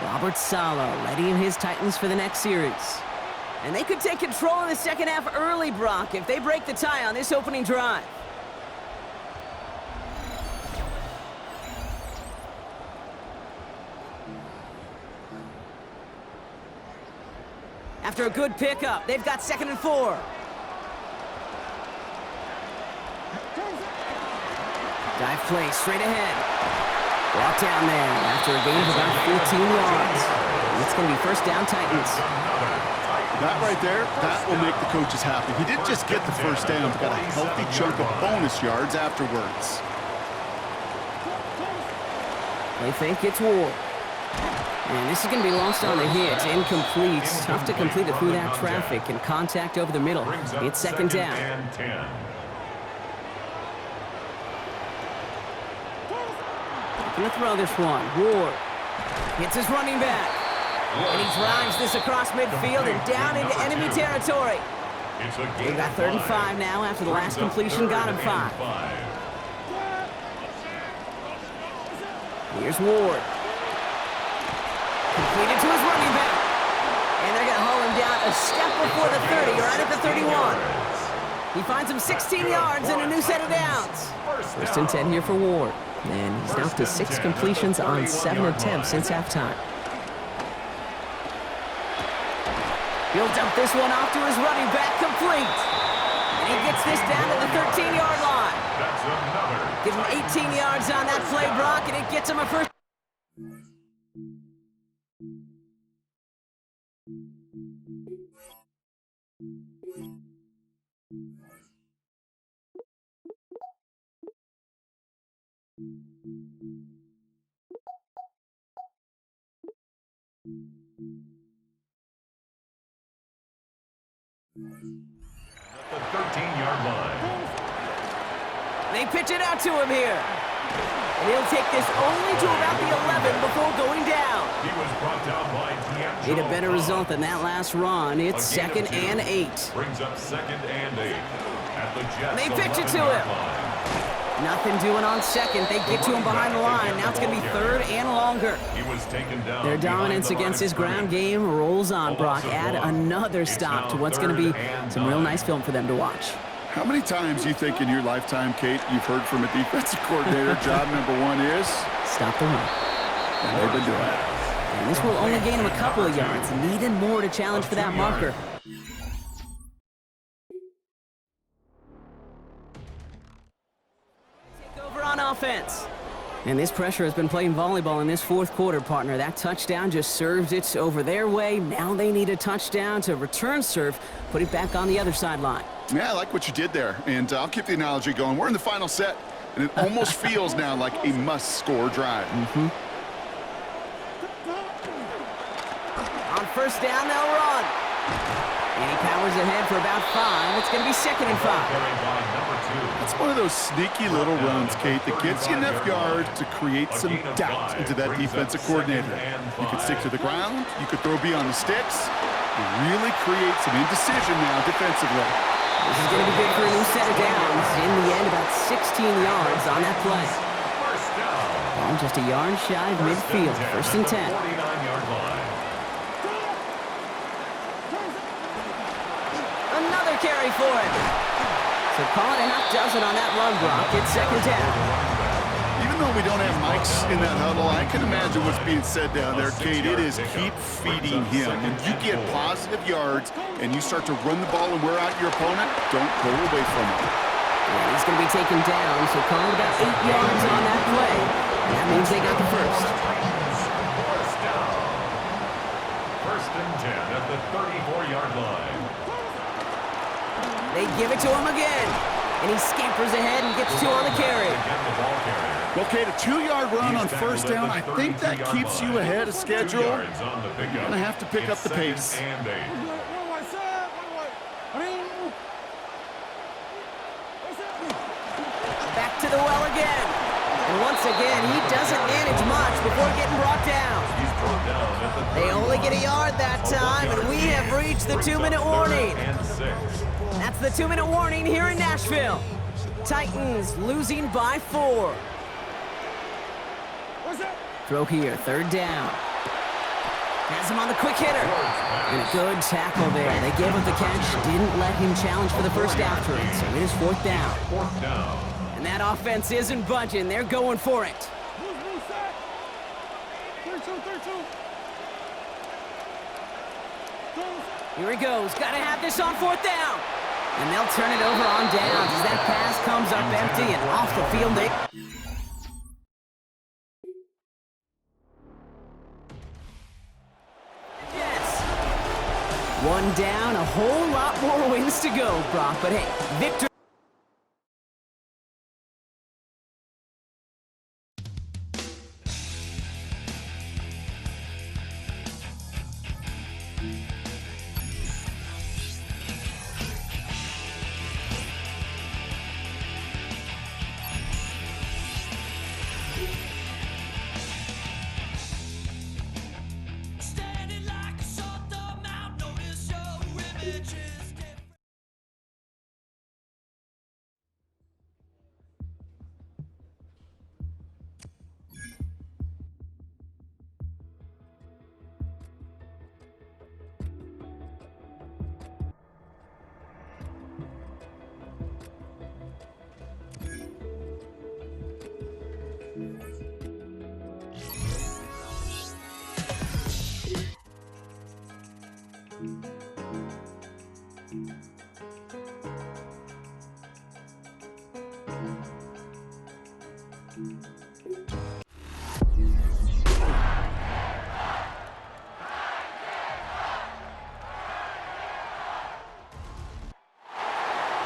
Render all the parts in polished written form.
Robert Saleh readying his Titans for the next series. And they could take control in the second half early, Brock, if they break the tie on this opening drive. After a good pickup, they've got 2nd and 4. Dive play straight ahead. Brought down there after a gain of about 14 yards. It's going to be first down, Titans. That right there, that will make the coaches happy. He didn't just get the first down, but got a healthy chunk of bonus yards afterwards. They think it's Ward. And this is going to be lost on the hit. Incomplete. Tough to complete it through that traffic and contact over the middle. It's 2nd down. Going to throw this one. Ward hits his running back. And he drives this across midfield and down into enemy territory. They've got 3rd and 5 now after the last completion got him 5. Here's Ward. Completed to his running back. And they're going to haul him down a step before the 30, right at the 31. He finds him 16 yards and a new set of downs. 1st and 10 here for Ward. And he's now up to 6 completions on 7 attempts since halftime. He'll dump this one off to his running back, complete. And he gets this down to the 13-yard line. Gives him 18 yards on that play, Brock, and it gets him a first. At the 13-yard line. They pitch it out to him here. And he'll take this only to about the 11 before going down. He was brought down by D'Angelo. Need a better result than that last run. It's 2nd and 8. Brings up 2nd and 8. At the Jets. They pitch it to him. Nothing doing on 2nd. They get to him behind the line. Now it's going to be 3rd and longer. He was taken down. Their dominance against his ground game rolls on, Brock. Add another stop to what's going to be some real nice film for them to watch. How many times do you think in your lifetime, Kate, you've heard from a defensive coordinator, job number 1 is? Stop the run. And they've been doing it. And this will only gain him a couple of yards. Needed more to challenge for that marker. Take over on offense. And this pressure has been playing volleyball in this 4th quarter, partner. That touchdown just served it over their way. Now they need a touchdown to return serve, put it back on the other sideline. Yeah, I like what you did there. And I'll keep the analogy going. We're in the final set, and it almost feels now like a must-score drive. On 1st down, they'll run. And he powers ahead for about 5. It's going to be 2nd and 5. It's one of those sneaky little runs, Kate, that gets you enough yards to create some doubt into that defensive coordinator. You could stick to the ground. You could throw beyond the sticks. You really create some indecision now defensively. This is going to be good for a new set of downs. In the end, about 16 yards on that play. Ball just a yard shy of midfield. 1st and 10. 49-yard line. Another carry for it. So call it a half dozen on that run, Brock. It's 2nd down. Even though we don't have mics in that huddle, I can imagine what's being said down there, Kate. It is keep feeding him. When you get positive yards and you start to run the ball and wear out your opponent, don't go away from it. Yeah, he's going to be taken down, so call it about 8 yards on that play. And that means they got the first. 1st and 10 at the 34-yard line. They give it to him again. And he scampers ahead and gets 2 on the carry. Well, Kate, a 2-yard run on 1st down, I think that keeps you ahead of schedule. You're going to have to pick up the pace. Back to the well again. And And once again, he doesn't manage much before getting brought down. He's brought down at the 30. They only get a yard that time, and we have reached the 2-minute warning. And 6. That's the 2-minute warning here in Nashville. Titans losing by 4. Throw here, 3rd down. Has him on the quick hitter. And a good tackle there. They gave up the catch, didn't let him challenge for the first after it, so it is 4th down. 4th down. And that offense isn't budging. They're going for it. Here he goes. Got to have this on 4th down. And they'll turn it over on downs as that pass comes up empty and off the field. Yes. 1 down, a whole lot more wins to go, Brock. But hey, victory.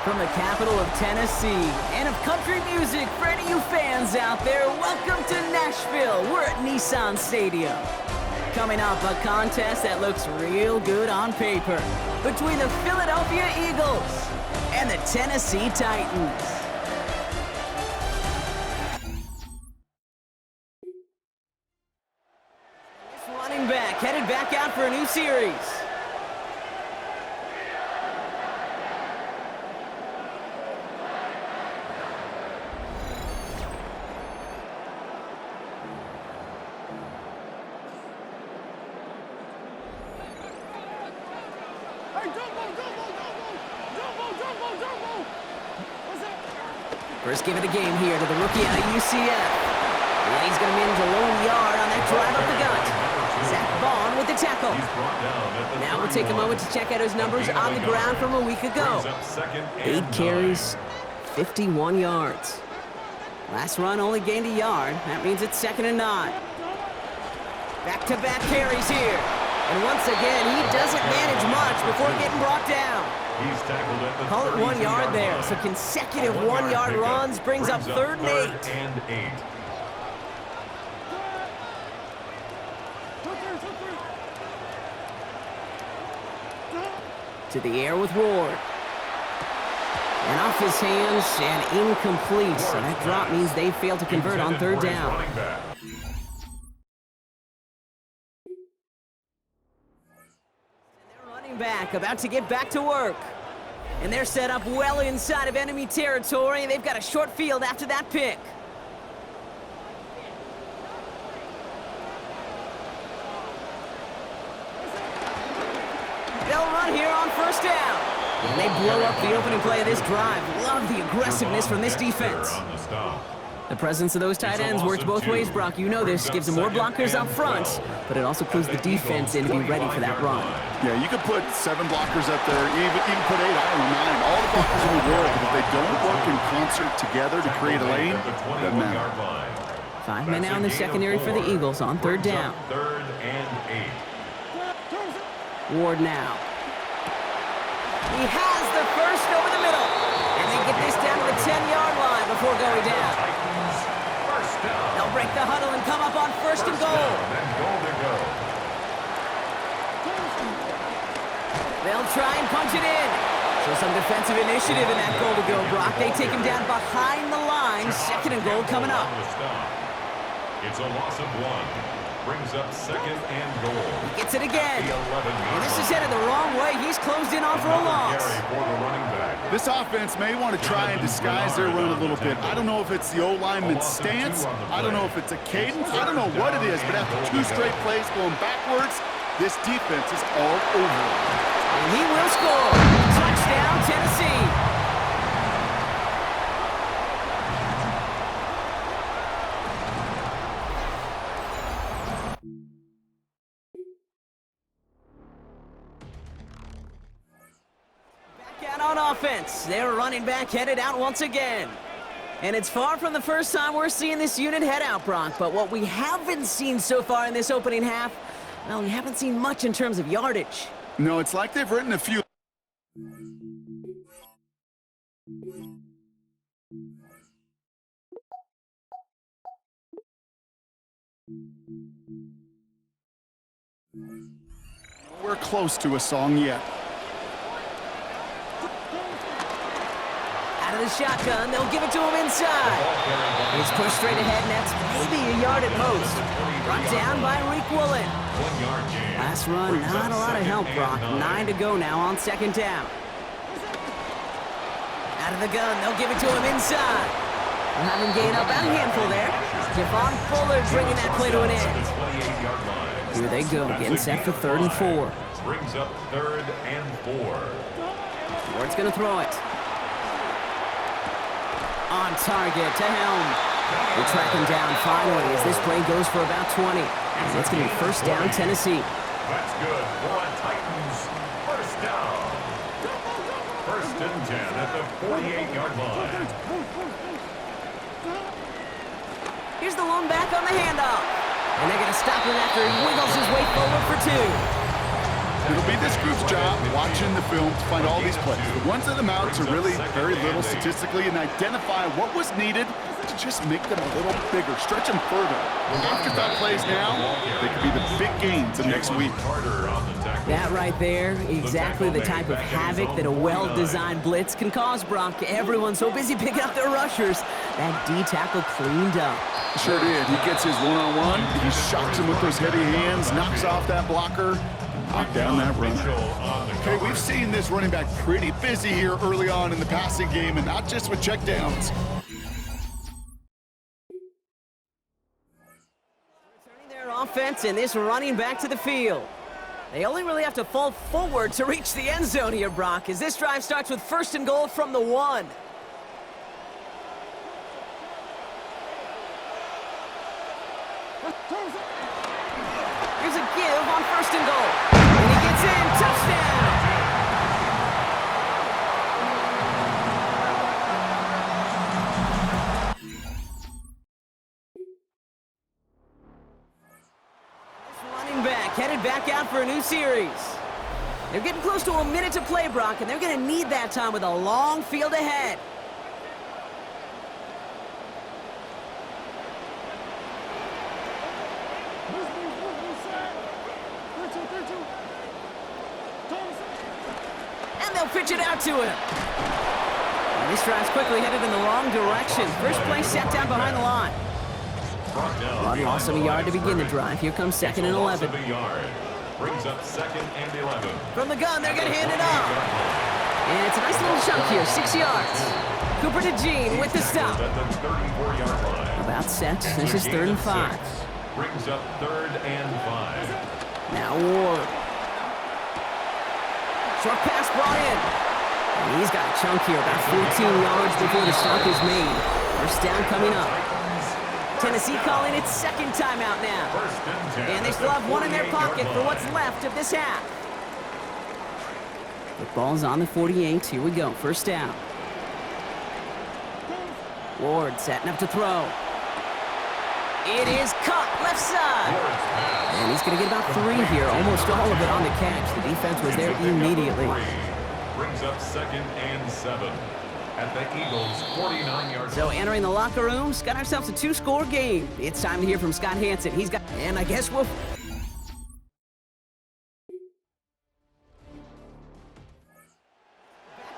From the capital of Tennessee and of country music, for any of you fans out there, welcome to Nashville. We're at Nissan Stadium. Coming up, a contest that looks real good on paper between the Philadelphia Eagles and the Tennessee Titans. This running back headed back out for a new series. First give it a game here to the rookie out of UCF. And he's going to manage a lone yard on that drive up the gut. Zach Vaughn with the tackle. Now we'll take a moment to check out his numbers on the ground from a week ago. 8 carries, 51 yards. Last run only gained a yard. That means it's 2nd and 9. Back-to-back carries here. And once again, he doesn't manage much before getting brought down. He's tackled at the Call it 1 yard there. So consecutive 1-yard runs brings up 3rd and 8. To the air with Ward. And off his hands and incomplete. So that drop means they failed to convert on 3rd down. Back, about to get back to work. And they're set up well inside of enemy territory. They've got a short field after that pick. They'll run here on 1st down. And they blow up the opening play of this drive. Love the aggressiveness from this defense. The presence of those tight ends works both ways, Brock. You know this. Gives them more blockers up front, but it also clues the defense in to be ready for that run. Yeah, you could put 7 blockers up there, even put 8, I don't know, 9. All the blockers in the world, but if they don't work in concert together to create a lane, doesn't matter. 5 men now in the secondary for the Eagles on 3rd down. 3rd and 8. Ward now. He has the first over the middle. And they get this down to the 10-yard line before going down. They'll break the huddle and come up on 1st and goal. They'll try and punch it in. So some defensive initiative in that goal to go, Brock. They take him down behind the line brings second and goal coming up. It's a loss of 1. Brings up second and goal. He gets it again. The 11-yard And this is headed the wrong way. He's closed in on for a loss. carry for the running back. This offense may want to try and disguise their run a little bit. I don't know if it's the O-lineman's stance. I don't know if it's a cadence. I don't know what it is, but after 2 straight plays going backwards, this defense is all over it. And he will score. Touchdown, Tennessee. On offense, their running back headed out once again. And it's far from the first time we're seeing this unit head out, Brock. But what we haven't seen so far in this opening half, well, we haven't seen much in terms of yardage. No, it's like they've written a few. We're close to a song yet. Out of the shotgun, they'll give it to him inside. He's pushed straight ahead, and that's maybe a yard at most. Brought down by Reek Woolen. 1 yard gain. Last run, not a lot of help, Brock. 9 to go now on second down. Out of the gun, they'll give it to him inside. We'll have him gain up about a handful there. Javon Bullard bringing that play to an end. 28-yard line. Here they go, getting set for 3rd and 4. Brings up 3rd and 4. Ward's gonna throw it. On target to Helm. They track him down finally as this play goes for about 20. And it's going to be first down, Tennessee. That's good for a Titans first down. 1st and 10 at the 48-yard line. Here's the lone back on the handoff. And they're going to stop him after he wiggles his way forward for 2. It'll be this group's job watching the film to find all these plays. The ones that amount to really very little statistically and identify what was needed to just make them a little bigger, stretch them further. Afterthought plays now, they could be the big gains of next week. That right there, exactly the type of havoc that a well-designed blitz can cause, Brock. Everyone's so busy picking up their rushers. That D-tackle cleaned up. Sure did. He gets his one-on-one. He shocks him with those heavy hands, knocks off that blocker. Knock down that run. Okay, we've seen this running back pretty busy here early on in the passing game, and not just with checkdowns. Returning their offense and this running back to the field. They only really have to fall forward to reach the end zone here, Brock, as this drive starts with 1st and goal from the 1. Here's a give on 1st and goal. And he gets in. Touchdown! This running back headed back out for a new series. They're getting close to a minute to play, Brock, and they're going to need that time with a long field ahead. They'll pitch it out to him. And this drive's quickly headed in the wrong direction. First play set down behind the line. One loss of a yard to begin the drive. Here comes 2nd and 11. Brings up 2nd and 11. From the gun, they're going to hand it off. And it's a nice little chunk here, 6 yards. Cooper DeJean with the stop. At the 34-yard line. About set. This is 3rd and 5. Brings up 3rd and 5. Now Ward. Short pass brought in. And he's got a chunk here, about 14 yards before the stop is made. First down coming up. Tennessee calling its 2nd timeout now. And they still have one in their pocket for what's left of this half. The ball's on the 48. Here we go. First down. Ward setting up to throw. It is caught left side. And he's going to get about 3 here, almost all of it on the catch. The defense was there immediately. Brings up 2nd and 7 at the Eagles' 49-yard. So entering the locker room, got ourselves a 2-score game. It's time to hear from Scott Hanson. He's got, and I guess we'll...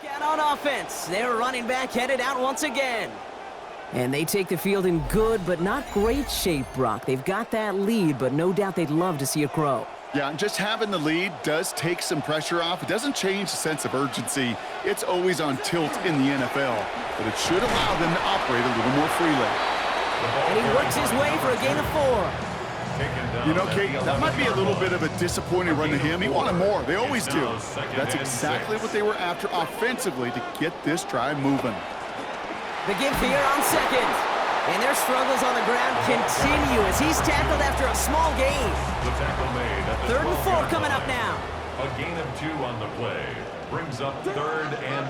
Back out on offense. Their running back headed out once again. And they take the field in good but not great shape, Brock. They've got that lead, but no doubt they'd love to see it grow. Yeah, and just having the lead does take some pressure off. It doesn't change the sense of urgency. It's always on tilt in the NFL, but it should allow them to operate a little more freely. And he works his way for a gain of 4. You know, Kate, that might be a little bit of a disappointing run to him. He wanted more. They always do. That's exactly what they were after offensively to get this drive moving. The give here on second. And their struggles on the ground continue as he's tackled after a small gain. The tackle made at the 3rd and 4 coming up now. A gain of 2 on the play. Brings up 3rd and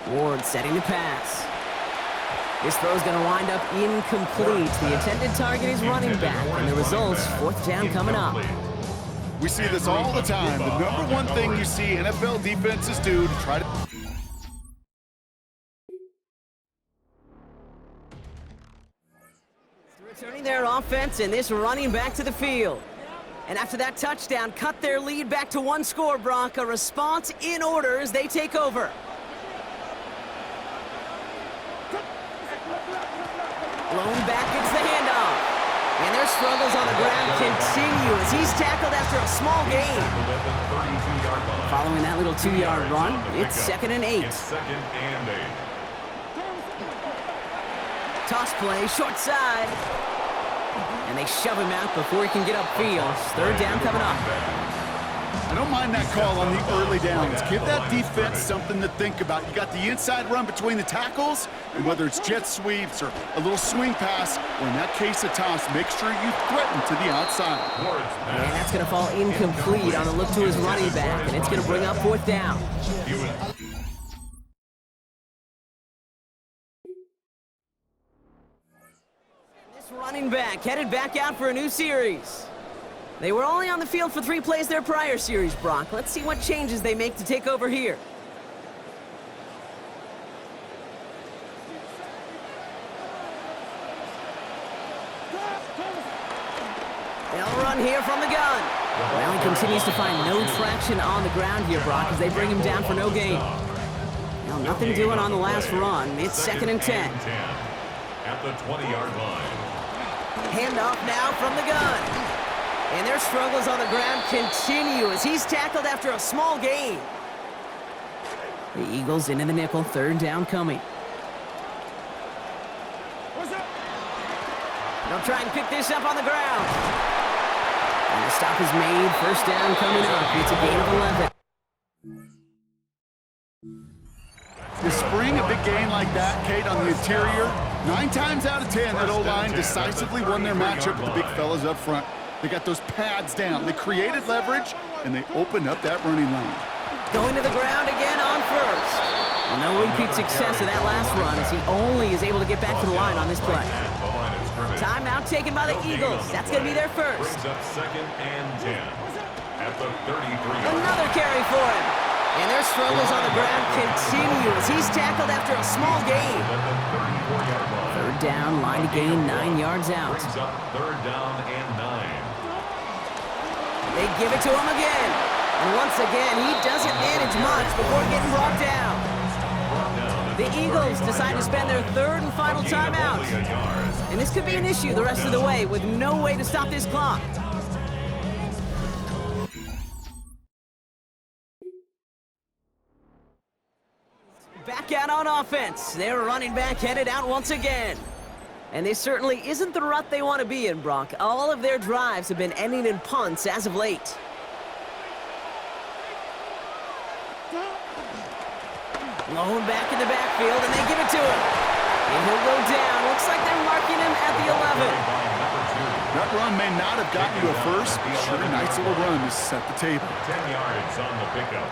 4. Ward setting to pass. This throw's going to wind up incomplete. The intended target is running back, and the result's 4th down coming up. We see this all the time. The number one thing you see NFL defenses do to try to... Returning their offense, and this running back to the field. And after that touchdown, cut their lead back to 1 score, Brock. A response in order as they take over. Lone back gets the handoff. And their struggles on the ground continue as he's tackled after a small gain. Following that little 2-yard run, it's 2nd and 8. It's 2nd and 8. Toss play, short side. And they shove him out before he can get upfield. 3rd down coming up. I don't mind that call on the early downs. Give that defense something to think about. You got the inside run between the tackles, and whether it's jet sweeps or a little swing pass, or in that case a toss, make sure you threaten to the outside. And that's going to fall incomplete on a look to his running back, and it's going to bring up 4th down. This running back headed back out for a new series. They were only on the field for 3 plays their prior series, Brock. Let's see what changes they make to take over here. They'll run here from the gun. Well, he continues to find no traction on the ground here, Brock, as they bring him down for no gain. Well, nothing doing on the last run. It's 2nd and 10. At the 20-yard line. Handoff now from the gun. And their struggles on the ground continue as he's tackled after a small gain. The Eagles into the nickel, 3rd down coming. They'll try and pick this up on the ground. And the stop is made, 1st down coming up. It's a gain of 11. To spring a big gain like that, Kate, on the interior, 9 times out of 10, that O-line decisively won their matchup with the big fellas up front. They got those pads down. They created leverage, and they opened up that running lane. Going to the ground again on 1st. Well, no repeat success of that last run as he only is able to get back to the line on this play. Timeout taken by the Eagles. That's going to be their 1st. Brings up 2nd and 10. At the 33. Another carry for him. And their struggles on the ground continue as he's tackled after a small gain. 3rd down, line to gain 9 yards out. Brings up 3rd down and 9. They give it to him again. And once again, he doesn't manage much before getting brought down. The Eagles decide to spend their 3rd and final timeout. And this could be an issue the rest of the way with no way to stop this clock. Back out on offense. Their running back headed out once again. And this certainly isn't the rut they want to be in, Brock. All of their drives have been ending in punts as of late. Lone back in the backfield, and they give it to him. And he'll go down. Looks like they're marking him at the 11. That run may not have gotten you a first, but sure, nice little run to set the table. 10 yards on the pickup.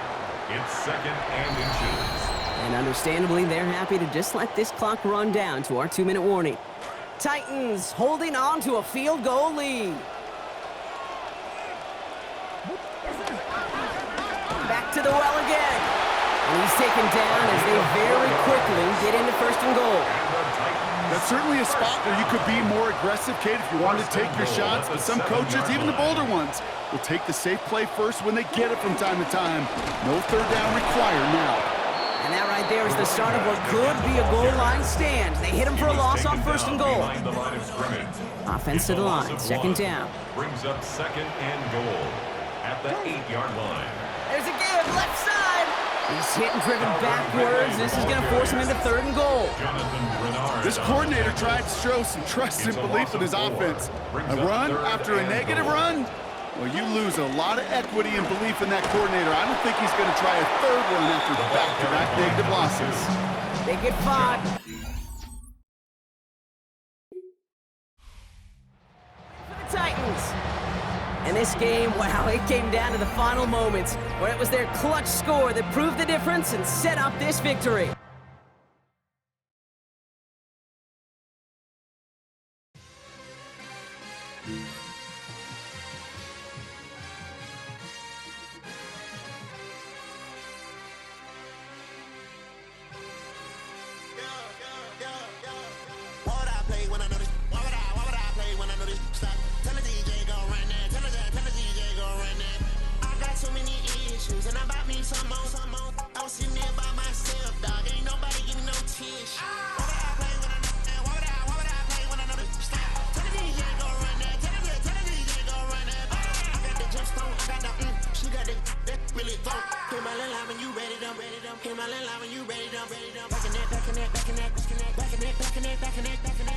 It's 2nd and inches. And understandably, they're happy to just let this clock run down to our 2-minute warning. Titans holding on to a field goal lead. Back to the well again. And he's taken down as they very quickly get into 1st and goal. That's certainly a spot where you could be more aggressive, Kate, if you wanted to take your shots. But some coaches, even the bolder ones, will take the safe play first when they get it from time to time. No 3rd down required now. And that right there is the start of what could be a goal line stand. They hit him for a loss on first and goal. Behind the line of scrimmage. Offense to the line, second down. Brings up second and goal at the 8-yard line. There's a give, left side. He's hit and driven backwards. This is going to force him into third and goal. Jonathan Bernard. This coordinator tried to show some trust and belief in his offense. A run after a negative run? Well, you lose a lot of equity and belief in that coordinator. I don't think he's going to try a third one after back-to-back negative losses. They get 5. For the Titans. And this game, wow, it came down to the final moments where it was their clutch score that proved the difference and set up this victory.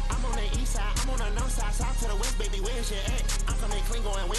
I'm on the east side, I'm on the north side, south to the west, baby, where's your at? I'm coming clean, going well.